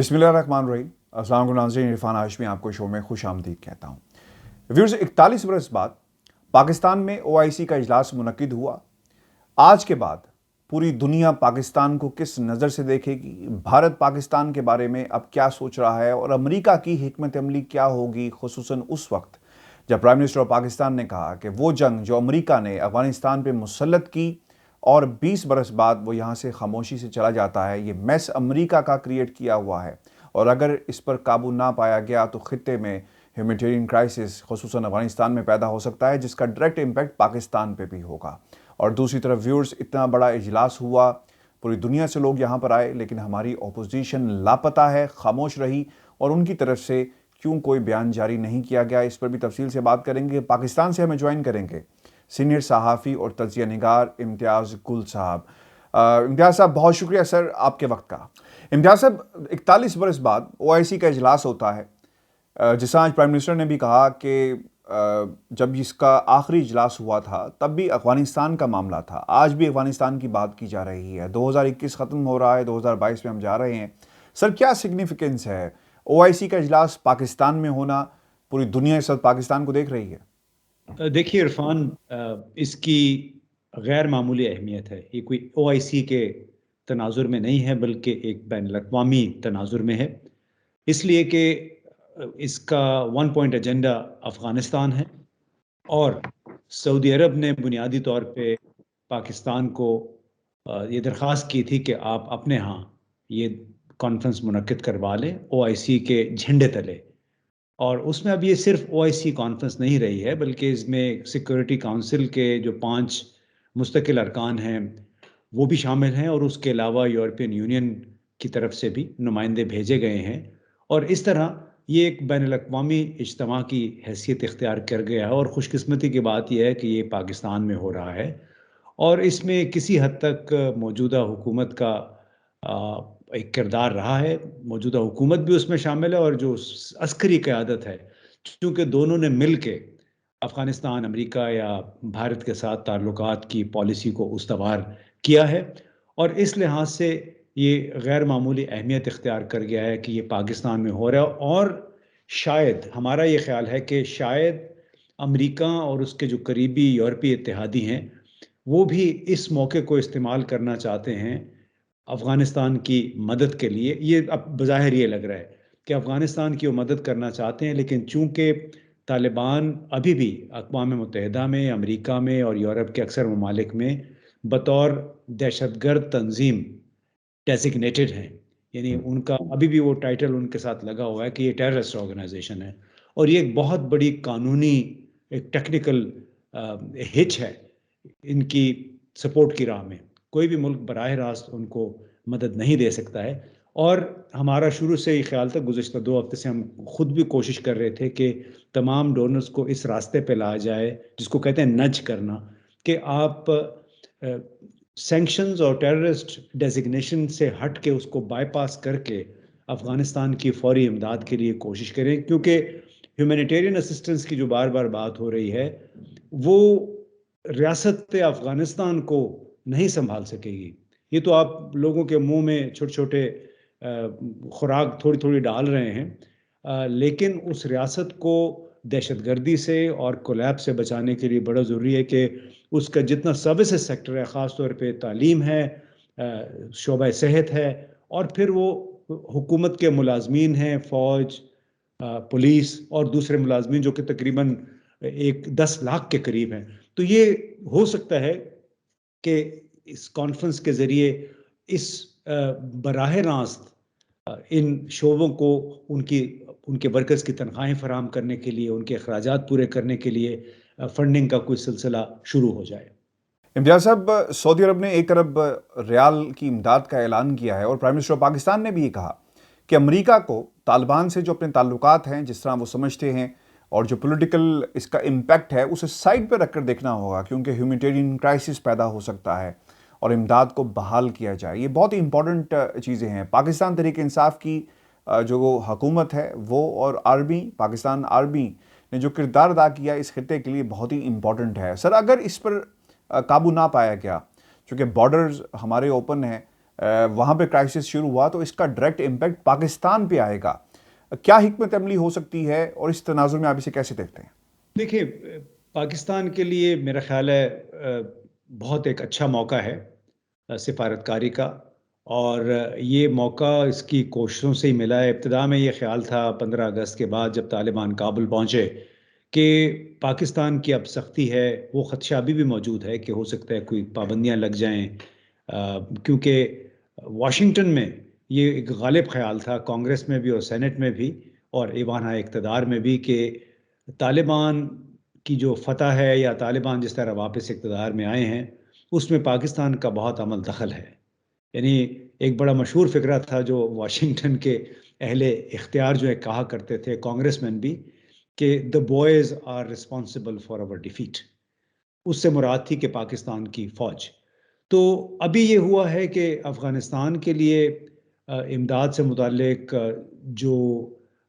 بسم اللہ الرحمن الرحیم۔ السلام علیکم ناظرین، عرفان ہاشمی آپ کو شو میں خوش آمدید کہتا ہوں۔ ویورز، 41 برس بعد پاکستان میں OIC کا اجلاس منعقد ہوا۔ آج کے بعد پوری دنیا پاکستان کو کس نظر سے دیکھے گی، بھارت پاکستان کے بارے میں اب کیا سوچ رہا ہے اور امریکہ کی حکمت عملی کیا ہوگی، خصوصاً اس وقت جب پرائم منسٹر آف پاکستان نے کہا کہ وہ جنگ جو امریکہ نے افغانستان پہ مسلط کی اور 20 برس بعد وہ یہاں سے خاموشی سے چلا جاتا ہے، یہ میس امریکہ کا کریٹ کیا ہوا ہے، اور اگر اس پر قابو نہ پایا گیا تو خطے میں ہیومینیٹیرین کرائسس خصوصاً افغانستان میں پیدا ہو سکتا ہے، جس کا ڈائریکٹ امپیکٹ پاکستان پہ بھی ہوگا۔ اور دوسری طرف ویورز، اتنا بڑا اجلاس ہوا، پوری دنیا سے لوگ یہاں پر آئے، لیکن ہماری اپوزیشن لاپتہ ہے، خاموش رہی، اور ان کی طرف سے کیوں کوئی بیان جاری نہیں کیا گیا، اس پر بھی تفصیل سے بات کریں گے۔ پاکستان سے ہمیں جوائن کریں گے سینئر صحافی اور تجزیہ نگار امتیاز گل صاحب۔ امتیاز صاحب، بہت شکریہ سر آپ کے وقت کا۔ امتیاز صاحب، 41 برس بعد OIC کا اجلاس ہوتا ہے، جس آج پرائم منسٹر نے بھی کہا کہ جب اس کا آخری اجلاس ہوا تھا تب بھی افغانستان کا معاملہ تھا، آج بھی افغانستان کی بات کی جا رہی ہے، 2021 ختم ہو رہا ہے، 2022 میں ہم جا رہے ہیں۔ سر، کیا سگنیفیکنس ہے OIC کا اجلاس پاکستان میں ہونا؟ پوری دنیا اس وقت پاکستان کو دیکھ رہی ہے۔ دیکھیے عرفان، اس کی غیر معمولی اہمیت ہے۔ یہ کوئی OIC کے تناظر میں نہیں ہے، بلکہ ایک بین الاقوامی تناظر میں ہے، اس لیے کہ اس کا 1 پوائنٹ ایجنڈا افغانستان ہے، اور سعودی عرب نے بنیادی طور پہ پاکستان کو یہ درخواست کی تھی کہ آپ اپنے ہاں یہ کانفرنس منعقد کروا لیں OIC کے جھنڈے تلے۔ اور اس میں اب یہ صرف OIC کانفرنس نہیں رہی ہے، بلکہ اس میں سیکورٹی کونسل کے جو 5 مستقل ارکان ہیں وہ بھی شامل ہیں، اور اس کے علاوہ یورپین یونین کی طرف سے بھی نمائندے بھیجے گئے ہیں، اور اس طرح یہ ایک بین الاقوامی اجتماع کی حیثیت اختیار کر گیا ہے۔ اور خوش قسمتی کی بات یہ ہے کہ یہ پاکستان میں ہو رہا ہے، اور اس میں کسی حد تک موجودہ حکومت کا ایک کردار رہا ہے۔ موجودہ حکومت بھی اس میں شامل ہے، اور جو عسکری قیادت ہے، چونکہ دونوں نے مل کے افغانستان، امریکہ یا بھارت کے ساتھ تعلقات کی پالیسی کو استوار کیا ہے، اور اس لحاظ سے یہ غیر معمولی اہمیت اختیار کر گیا ہے کہ یہ پاکستان میں ہو رہا ہے۔ اور شاید ہمارا یہ خیال ہے کہ شاید امریکہ اور اس کے جو قریبی یورپی اتحادی ہیں وہ بھی اس موقع کو استعمال کرنا چاہتے ہیں افغانستان کی مدد کے لیے۔ یہ اب بظاہر یہ لگ رہا ہے کہ افغانستان کی وہ مدد کرنا چاہتے ہیں، لیکن چونکہ طالبان ابھی بھی اقوام متحدہ میں، امریکہ میں اور یورپ کے اکثر ممالک میں بطور دہشت گرد تنظیم ڈیزگنیٹڈ ہیں، یعنی ان کا ابھی بھی وہ ٹائٹل ان کے ساتھ لگا ہوا ہے کہ یہ ٹیررسٹ آرگنائزیشن ہے، اور یہ ایک بہت بڑی قانونی ایک ٹیکنیکل ہچ ہے ان کی سپورٹ کی راہ میں۔ کوئی بھی ملک براہ راست ان کو مدد نہیں دے سکتا ہے، اور ہمارا شروع سے یہ خیال تھا، گزشتہ 2 ہفتے سے ہم خود بھی کوشش کر رہے تھے کہ تمام ڈونرز کو اس راستے پہ لایا جائے جس کو کہتے ہیں نج کرنا، کہ آپ سینکشنز اور ٹیررسٹ ڈیزگنیشن سے ہٹ کے اس کو بائی پاس کر کے افغانستان کی فوری امداد کے لیے کوشش کریں، کیونکہ ہیومینیٹیرین اسسٹنس کی جو بار بار بات ہو رہی ہے وہ ریاست افغانستان کو نہیں سنبھال سکے گی۔ یہ تو آپ لوگوں کے منہ میں چھوٹے چھوٹے خوراک تھوڑی تھوڑی ڈال رہے ہیں، لیکن اس ریاست کو دہشت گردی سے اور کولیب سے بچانے کے لیے بڑا ضروری ہے کہ اس کا جتنا سروسز سیکٹر ہے، خاص طور پہ تعلیم ہے، شعبہ صحت ہے، اور پھر وہ حکومت کے ملازمین ہیں، فوج، پولیس اور دوسرے ملازمین جو کہ تقریباً 10 لاکھ کے قریب ہیں۔ تو یہ ہو سکتا ہے کہ اس کانفرنس کے ذریعے اس براہ راست ان شعبوں کو ان کے ورکرز کی تنخواہیں فراہم کرنے کے لیے، ان کے اخراجات پورے کرنے کے لیے فنڈنگ کا کوئی سلسلہ شروع ہو جائے۔ امتیاز صاحب، سعودی عرب نے 1 ارب ریال کی امداد کا اعلان کیا ہے، اور پرائم منسٹر پاکستان نے بھی یہ کہا کہ امریکہ کو طالبان سے جو اپنے تعلقات ہیں، جس طرح وہ سمجھتے ہیں، اور جو پولیٹیکل اس کا امپیکٹ ہے، اسے سائڈ پہ رکھ کر دیکھنا ہوگا، کیونکہ ہیومینیٹیرین کرائسس پیدا ہو سکتا ہے، اور امداد کو بحال کیا جائے۔ یہ بہت ہی امپورٹنٹ چیزیں ہیں۔ پاکستان تحریک انصاف کی جو حکومت ہے وہ، اور آرمی، پاکستان آرمی نے جو کردار ادا کیا اس خطے کے لیے بہت ہی امپورٹنٹ ہے۔ سر، اگر اس پر قابو نہ پایا گیا، چونکہ بارڈرز ہمارے اوپن ہیں، وہاں پہ کرائسس شروع ہوا تو اس کا ڈائریکٹ امپیکٹ پاکستان پہ آئے گا. کیا حکمت عملی ہو سکتی ہے اور اس تناظر میں آپ اسے کیسے دیکھتے ہیں؟ دیکھیے، پاکستان کے لیے میرا خیال ہے بہت ایک اچھا موقع ہے سفارتکاری کا، اور یہ موقع اس کی کوششوں سے ہی ملا ہے. ابتدا میں یہ خیال تھا 15 اگست کے بعد جب طالبان کابل پہنچے کہ پاکستان کی اب سختی ہے، وہ خدشہ ابھی بھی موجود ہے کہ ہو سکتا ہے کوئی پابندیاں لگ جائیں، کیونکہ واشنگٹن میں یہ ایک غالب خیال تھا، کانگریس میں بھی اور سینٹ میں بھی اور ایوان اقتدار میں بھی، کہ طالبان کی جو فتح ہے یا طالبان جس طرح واپس اقتدار میں آئے ہیں اس میں پاکستان کا بہت عمل دخل ہے. یعنی ایک بڑا مشہور فقرہ تھا جو واشنگٹن کے اہل اختیار جو ہے کہا کرتے تھے، کانگریس مین بھی، کہ the boys are responsible for our defeat. اس سے مراد تھی کہ پاکستان کی فوج. تو ابھی یہ ہوا ہے کہ افغانستان کے لیے امداد سے متعلق جو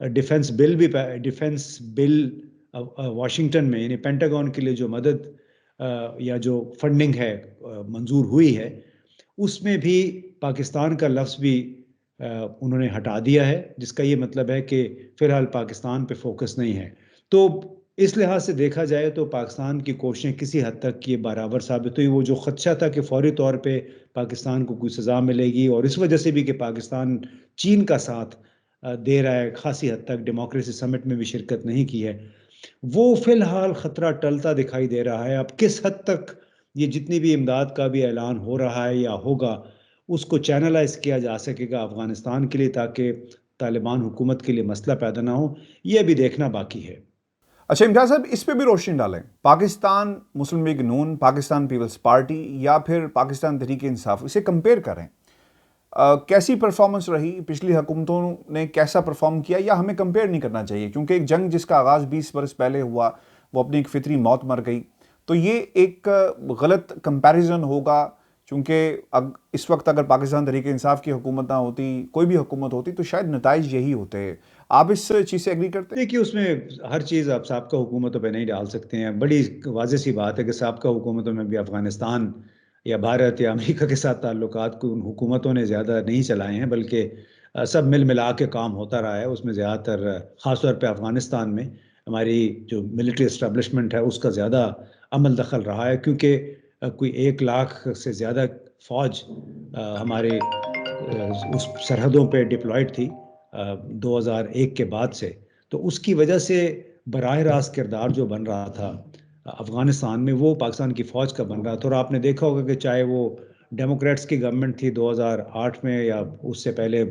ڈیفنس بل واشنگٹن میں، یعنی پینٹاگون کے لیے جو مدد یا جو فنڈنگ ہے منظور ہوئی ہے، اس میں بھی پاکستان کا لفظ بھی انہوں نے ہٹا دیا ہے، جس کا یہ مطلب ہے کہ فی الحال پاکستان پہ فوکس نہیں ہے. تو اس لحاظ سے دیکھا جائے تو پاکستان کی کوششیں کسی حد تک یہ برابر ثابت ہوئی. وہ جو خدشہ تھا کہ فوری طور پہ پاکستان کو کوئی سزا ملے گی، اور اس وجہ سے بھی کہ پاکستان چین کا ساتھ دے رہا ہے، خاصی حد تک ڈیموکریسی سمٹ میں بھی شرکت نہیں کی ہے، وہ فی الحال خطرہ ٹلتا دکھائی دے رہا ہے. اب کس حد تک یہ جتنی بھی امداد کا بھی اعلان ہو رہا ہے یا ہوگا، اس کو چینلائز کیا جا سکے گا افغانستان کے لیے تاکہ طالبان حکومت کے لیے مسئلہ پیدا نہ ہو، یہ بھی دیکھنا باقی ہے. اچھا امتیاز صاحب، اس پہ بھی روشنی ڈالیں. پاکستان مسلم لیگ نون، پاکستان پیپلز پارٹی یا پھر پاکستان تحریک انصاف، اسے کمپیئر کریں. کیسی پرفارمنس رہی؟ پچھلی حکومتوں نے کیسا پرفارم کیا؟ یا ہمیں کمپیئر نہیں کرنا چاہیے کیونکہ ایک جنگ جس کا آغاز 20 برس پہلے ہوا وہ اپنی ایک فطری موت مر گئی؟ تو یہ ایک غلط کمپیریزن ہوگا، چونکہ اس وقت اگر پاکستان تحریک انصاف کی حکومت نہ ہوتی، کوئی بھی حکومت ہوتی، تو شاید نتائج یہی ہوتے. آپ اس چیز سے ایگری کرتے ہیں؟ دیکھیے، اس میں ہر چیز آپ سابقہ حکومتوں پہ نہیں ڈال سکتے ہیں. بڑی واضح سی بات ہے کہ سابقہ حکومتوں میں بھی افغانستان یا بھارت یا امریکہ کے ساتھ تعلقات کو ان حکومتوں نے زیادہ نہیں چلائے ہیں، بلکہ سب مل ملا کے کام ہوتا رہا ہے. اس میں زیادہ تر خاص طور پہ افغانستان میں ہماری جو ملٹری اسٹیبلشمنٹ ہے اس کا زیادہ عمل دخل رہا ہے، کیونکہ کوئی 1 لاکھ سے زیادہ فوج ہمارے اس سرحدوں پہ ڈپلائڈ تھی 2001 کے بعد سے. تو اس کی وجہ سے براہ راست کردار جو بن رہا تھا افغانستان میں وہ پاکستان کی فوج کا بن رہا تھا. اور آپ نے دیکھا ہوگا کہ چاہے وہ ڈیموکریٹس کی گورنمنٹ تھی 2008 میں، یا اس سے پہلے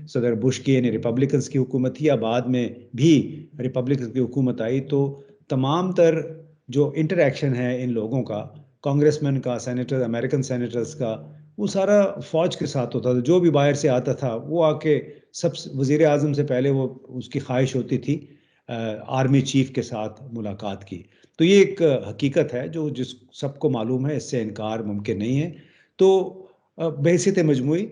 صدر بش کی یعنی ریپبلکنس کی حکومت تھی، یا بعد میں بھی ریپبلکنس کی حکومت آئی، تو تمام تر جو انٹریکشن ہے ان لوگوں کا، کانگریس مین کا، سینیٹر، امریکن سینیٹرز کا، وہ سارا فوج کے ساتھ ہوتا تھا. جو بھی باہر سے آتا تھا وہ آ کے وزیر اعظم سے پہلے وہ اس کی خواہش ہوتی تھی آرمی چیف کے ساتھ ملاقات کی. تو یہ ایک حقیقت ہے جو سب کو معلوم ہے، اس سے انکار ممکن نہیں ہے. تو بحیثیت مجموعی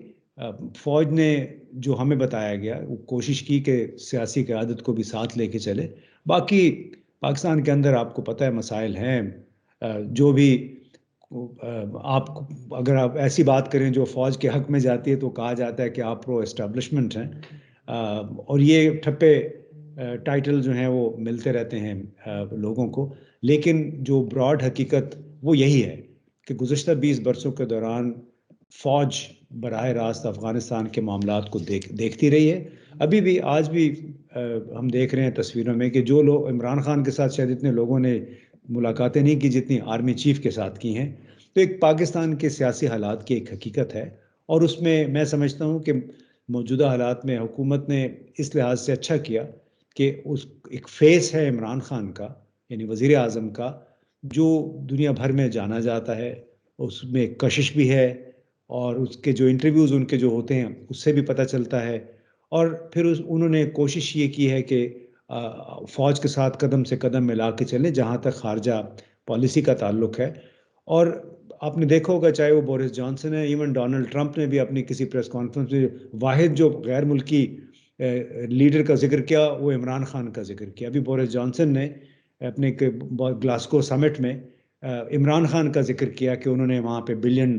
فوج نے جو ہمیں بتایا گیا، وہ کوشش کی کہ سیاسی قیادت کو بھی ساتھ لے کے چلے. باقی پاکستان کے اندر آپ کو پتہ ہے مسائل ہیں، جو بھی آپ اگر آپ ایسی بات کریں جو فوج کے حق میں جاتی ہے تو کہا جاتا ہے کہ آپ پرو اسٹیبلشمنٹ ہیں، اور یہ ٹھپے ٹائٹل جو ہیں وہ ملتے رہتے ہیں لوگوں کو. لیکن جو براڈ حقیقت وہ یہی ہے کہ گزشتہ 20 برسوں کے دوران فوج براہ راست افغانستان کے معاملات کو دیکھتی رہی ہے. ابھی بھی آج بھی ہم دیکھ رہے ہیں تصویروں میں کہ جو لوگ عمران خان کے ساتھ شاید اتنے لوگوں نے ملاقاتیں نہیں کی جتنی آرمی چیف کے ساتھ کی ہیں. تو ایک پاکستان کے سیاسی حالات کی ایک حقیقت ہے، اور اس میں سمجھتا ہوں کہ موجودہ حالات میں حکومت نے اس لحاظ سے اچھا کیا کہ ایک فیس ہے عمران خان کا، یعنی وزیر اعظم کا، جو دنیا بھر میں جانا جاتا ہے. اس میں ایک کشش بھی ہے، اور اس کے جو انٹرویوز ان کے جو ہوتے ہیں اس سے بھی پتہ چلتا ہے. اور پھر انہوں نے کوشش یہ کی ہے کہ فوج کے ساتھ قدم سے قدم ملا کے چلیں جہاں تک خارجہ پالیسی کا تعلق ہے. اور آپ نے دیکھا ہوگا چاہے وہ بورس جانسن ہے، ایون ڈونلڈ ٹرمپ نے بھی اپنی کسی پریس کانفرنس میں واحد جو غیر ملکی لیڈر کا ذکر کیا وہ عمران خان کا ذکر کیا. ابھی بورس جانسن نے اپنے گلاسکو سمٹ میں عمران خان کا ذکر کیا کہ انہوں نے وہاں پہ $1 بلین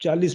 40